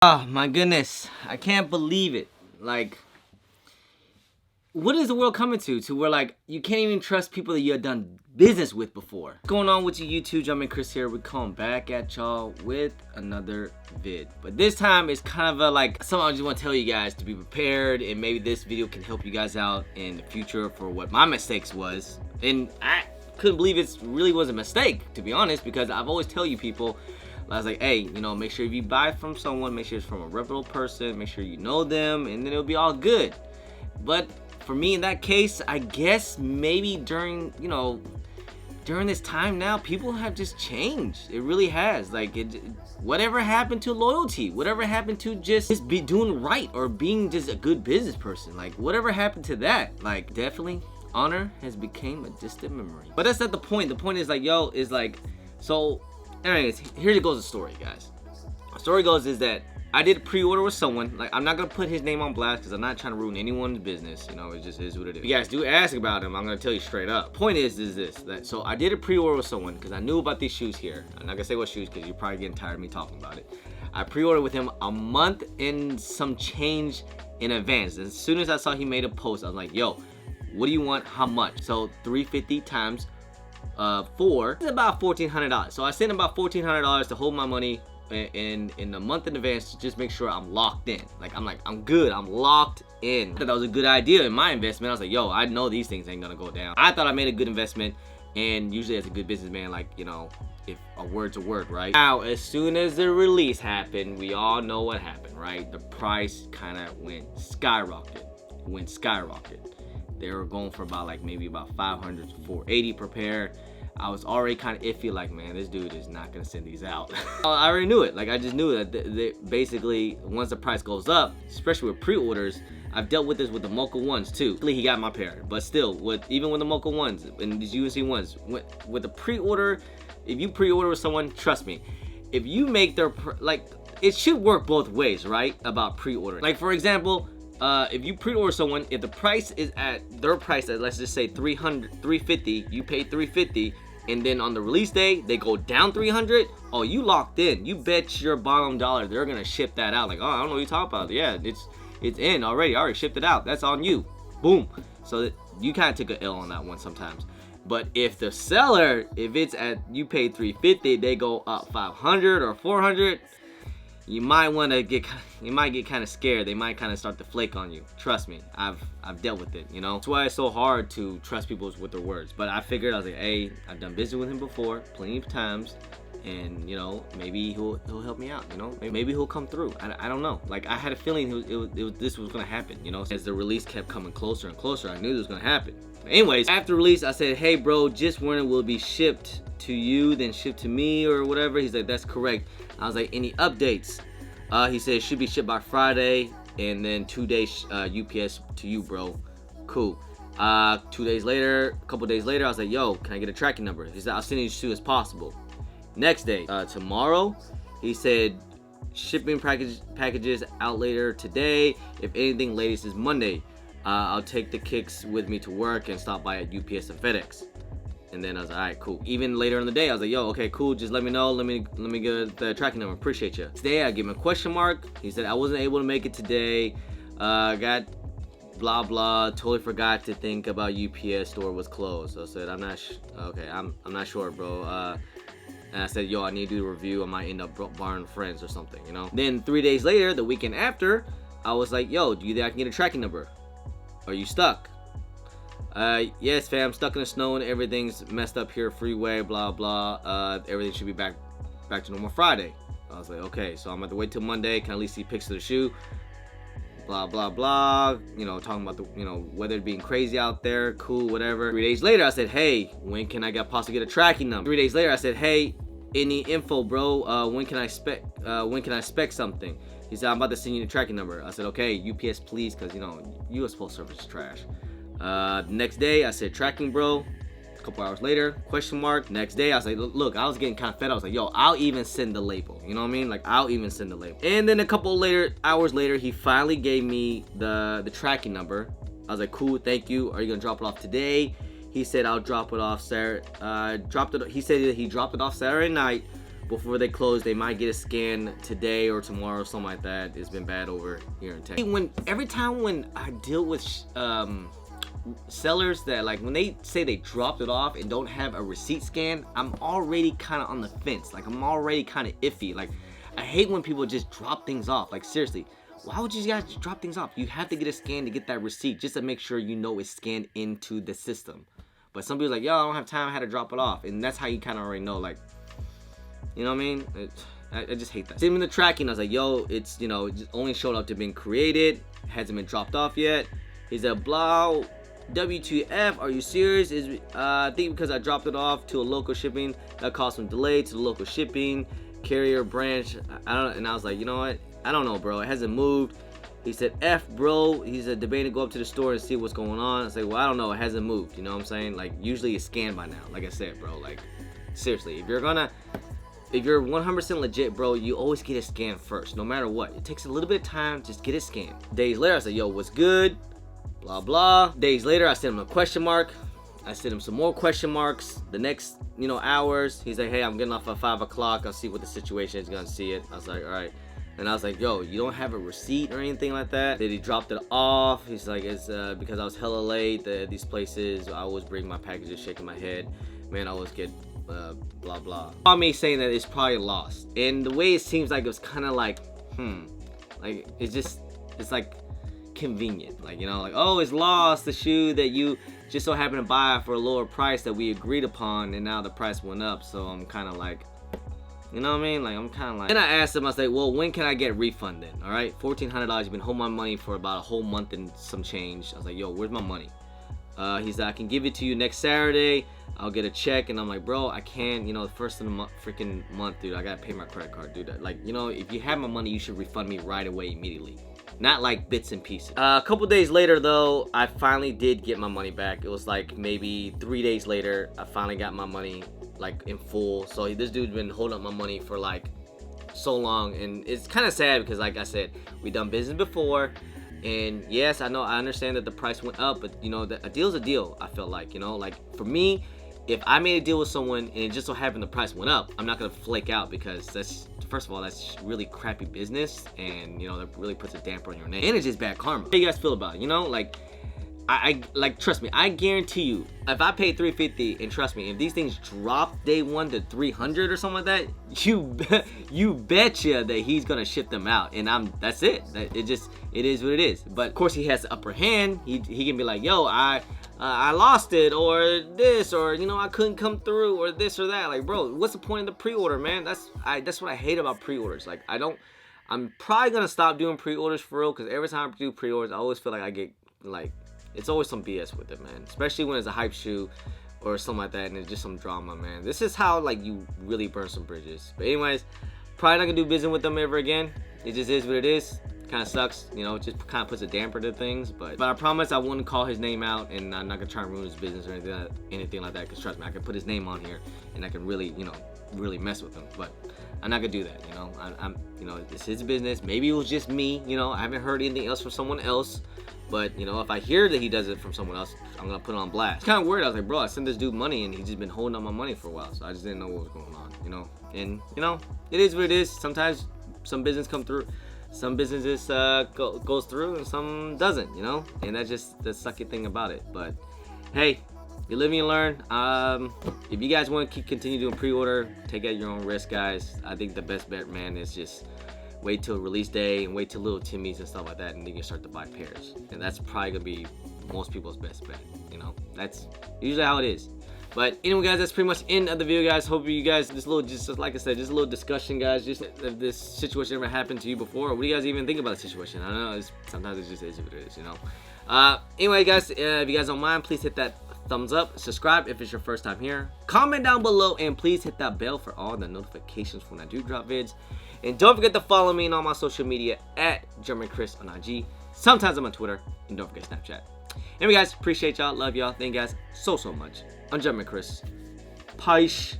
Oh my goodness, I can't believe it. Like, what is the world coming to where like you can't even trust people that you had done business with before? What's going on with you YouTube? Jumping Chris here. We're coming back at y'all with another vid, but this time it's kind of like something I just want to tell you guys to be prepared, and maybe this video can help you guys out in the future for what my mistakes was. And I couldn't believe it really was a mistake, to be honest, because I've always tell you people, I was like, hey, you know, make sure if you buy from someone, make sure it's from a reputable person, make sure you know them, and then it'll be all good. But for me in that case, I guess maybe during this time now, people have just changed. It really has. Like, whatever happened to loyalty? Whatever happened to just be doing right or being just a good business person? Like, whatever happened to that? Like, definitely, honor has become a distant memory. But that's not the point. The point is like, yo, is like, so anyways, here goes the story, guys. The story goes is that I did a pre-order with someone. Like, I'm not gonna put his name on blast because I'm not trying to ruin anyone's business. You know, it just is what it is. If you guys do ask about him, I'm gonna tell you straight up. Point is this: that so I did a pre-order with someone because I knew about these shoes here. I'm not gonna say what shoes because you're probably getting tired of me talking about it. I pre-ordered with him a month and some change in advance. As soon as I saw he made a post, I was like, yo, what do you want? How much? So $350 times 4 is about $1,400. So I sent him about $1,400 to hold my money in a month in advance to just make sure I'm locked in. I'm good. I'm locked in. I thought that was a good idea in my investment. I was like, yo, I know these things ain't gonna go down. I thought I made a good investment, and usually as a good businessman, like, you know, if a word's a word, right? Now, as soon as the release happened, we all know what happened, right? The price kind of went skyrocket. They were going for about like maybe about 500 to 480 per pair. I was already kind of iffy, like, man, this dude is not gonna send these out. I already knew it. Like, I just knew that they basically, once the price goes up, especially with pre-orders, I've dealt with this with the Mocha ones too. He got my pair, but still, even with the Mocha ones and these UNC ones, with the pre-order, if you pre-order with someone, trust me, if you make their like, it should work both ways, right? About pre-order. Like, for example, if you pre-order someone, if the price is at their price at, let's just say $350, you pay $350, and then on the release day they go down $300, oh, you locked in. You bet your bottom dollar they're gonna ship that out. Like, oh, I don't know what you're talking about. Yeah, it's in already. I already shipped it out. That's on you. Boom. So you kind of took an L on that one sometimes. But if the seller, if it's at, you paid $350, they go up $500 or $400, you might get kind of scared. They might kind of start to flake on you. Trust me, I've dealt with it, you know. That's why it's so hard to trust people with their words. But I figured, I was like, hey, I've done business with him before plenty of times, and you know, maybe he'll help me out, you know. Maybe he'll come through. I don't know. Like, I had a feeling this was gonna happen, you know. As the release kept coming closer and closer, I knew this was gonna happen. But anyways, after release, I said, hey bro, just wondering, will it be shipped to you then shipped to me or whatever? He's like, that's correct. I was like, any updates? He said it should be shipped by Friday, and then 2 days UPS to you, bro. Cool. 2 days later, a couple days later, I was like, yo, can I get a tracking number? He said, I'll send it as soon as possible. Next day, tomorrow, he said shipping packages out later today. If anything, latest is Monday. I'll take the kicks with me to work and stop by at UPS and FedEx. And then I was like, all right, cool. Even later in the day, I was like, yo, okay, cool. Just let me know. Let me get the tracking number. Appreciate you. Today, I give him a question mark. He said, I wasn't able to make it today. Got blah, blah. Totally forgot to think about UPS store was closed. So I said, I'm not sure, bro. And I said, yo, I need to do a review. I might end up borrowing friends or something, you know? Then 3 days later, the weekend after, I was like, yo, do you think I can get a tracking number? Are you stuck? Yes, fam, stuck in the snow and everything's messed up here, freeway, blah, blah. Everything should be back to normal Friday. I was like, okay, so I'm gonna have to wait till Monday. Can I at least see pictures of the shoe? Blah, blah, blah. You know, talking about the, you know, weather being crazy out there, cool, whatever. 3 days later, I said, hey, when can I possibly get a tracking number? 3 days later, I said, hey, any info, bro? When can I spec something? He said, I'm about to send you the tracking number. I said, okay, UPS, please, because, you know, US Postal Service is trash. Next day, I said, tracking, bro. A couple hours later, question mark. Next day, I was like, look, I was getting kind of fed. I was like, yo, I'll even send the label. You know what I mean? Like, I'll even send the label. And then a couple hours later, he finally gave me the tracking number. I was like, cool, thank you. Are you gonna drop it off today? He said, I'll drop it off Saturday. He said that he dropped it off Saturday night before they close. They might get a scan today or tomorrow, something like that. It's been bad over here in Texas. Every time when I deal with sellers that, like, when they say they dropped it off and don't have a receipt scan, I'm already kind of on the fence. Like, I'm already kind of iffy. Like, I hate when people just drop things off. Like, seriously, why would you guys drop things off? You have to get a scan to get that receipt just to make sure you know it's scanned into the system. But some people's like, yo, I don't have time, I had to drop it off. And that's how you kind of already know, like, you know what I mean? I just hate that. Same in the tracking. I was like, yo, it's, you know, it just only showed up to being created, hasn't been dropped off yet. He said, blah, W2F, are you serious? I think because I dropped it off to a local shipping, that caused some delay to the local shipping carrier branch. I don't know. And I was like, you know what? I don't know, bro. It hasn't moved. He said, F, bro. He said, debating to go up to the store and see what's going on. I said, well, I don't know. It hasn't moved. You know what I'm saying? Like, usually it's scanned by now. Like I said, bro. Like, seriously, if you're 100% legit, bro, you always get it scanned first, no matter what. It takes a little bit of time. Just get it scanned. Days later, I said, yo, what's good? Blah, blah. Days later, I sent him a question mark. I sent him some more question marks. The next, you know, hours, he's like, hey, I'm getting off at 5 o'clock. I'll see what the situation is. Gonna see it. I was like, all right. And I was like, yo, you don't have a receipt or anything like that? Then he dropped it off. He's like, it's because I was hella late. These places, I always bring my packages, shaking my head. Man, I always get blah, blah. On me saying that it's probably lost. And the way it seems like it was kind of like, like, it's like convenient. Like, you know, like, oh, it's lost, the shoe that you just so happened to buy for a lower price that we agreed upon, and now the price went up. So I'm kind of like, you know what I mean? Like, I'm kind of like. Then I asked him, I was like, well, when can I get refunded? All right, $1,400. You've been holding my money for about a whole month and some change. I was like, yo, where's my money? He's like, I can give it to you next Saturday. I'll get a check. And I'm like, bro, I can't, you know, the first of the freaking month, dude, I gotta pay my credit card, dude. Like, you know, if you have my money, you should refund me right away, immediately. Not like bits and pieces. A couple days later, though, I finally did get my money back. It was like maybe 3 days later, I finally got my money, like, in full. So this dude's been holding up my money for like so long, and it's kind of sad because, like I said, we done business before, and yes, I know, I understand that the price went up, but you know, a deal's a deal. I feel like, you know, like for me, if I made a deal with someone and it just so happened the price went up, I'm not gonna flake out, because that's, first of all, that's really crappy business, and you know, that really puts a damper on your name, and it's just bad karma. How do you guys feel about it? You know, like, I like, trust me, I guarantee you, if I paid $350, and trust me, if these things drop day one to 300 or something like that, you betcha that he's gonna ship them out, and that's it. It is what it is. But of course, he has the upper hand. He can be like, yo, I lost it, or this, or you know, I couldn't come through, or this or that. Like, bro, what's the point of the pre-order, man? That's what I hate about pre-orders. Like, I'm probably gonna stop doing pre-orders for real, because every time I do pre-orders, I always feel like I get, like, it's always some BS with it, man. Especially when it's a hype shoe or something like that, and it's just some drama, man. This is how, like, you really burn some bridges. But anyways, probably not gonna do business with them ever again. It just is what it is. Kind of sucks, you know, it just kind of puts a damper to things, but I promise I wouldn't call his name out, and I'm not gonna try and ruin his business or anything like that, because trust me, I can put his name on here and I can really, you know, really mess with him. But I'm not gonna do that, you know. I'm you know, it's his business. Maybe it was just me, you know, I haven't heard anything else from someone else. But, you know, if I hear that he does it from someone else, I'm going to put it on blast. It's kind of weird. I was like, bro, I sent this dude money, and he's just been holding up my money for a while. So I just didn't know what was going on, you know. And, you know, it is what it is. Sometimes some business come through. Some businesses goes through, and some doesn't, you know. And that's just the sucky thing about it. But, hey, you live and you learn. If you guys want to continue doing pre-order, take at your own risk, guys. I think the best bet, man, is just wait till release day and wait till little Timmy's and stuff like that, and then you can start to buy pairs. And that's probably gonna be most people's best bet, you know. That's usually how it is. But anyway, guys, that's pretty much the end of the video, guys. Hope you guys, just like I said, just a little discussion, guys. Just if this situation ever happened to you before, what do you guys even think about the situation? I don't know, sometimes it just is what it is, you know. Anyway, guys, if you guys don't mind, please hit that thumbs up, subscribe if it's your first time here, comment down below, and please hit that bell for all the notifications when I do drop vids. And don't forget to follow me on all my social media at German Chris on IG. Sometimes I'm on Twitter, and don't forget Snapchat. Anyway, guys, appreciate y'all, love y'all, thank you guys so much. I'm German Chris. Peace.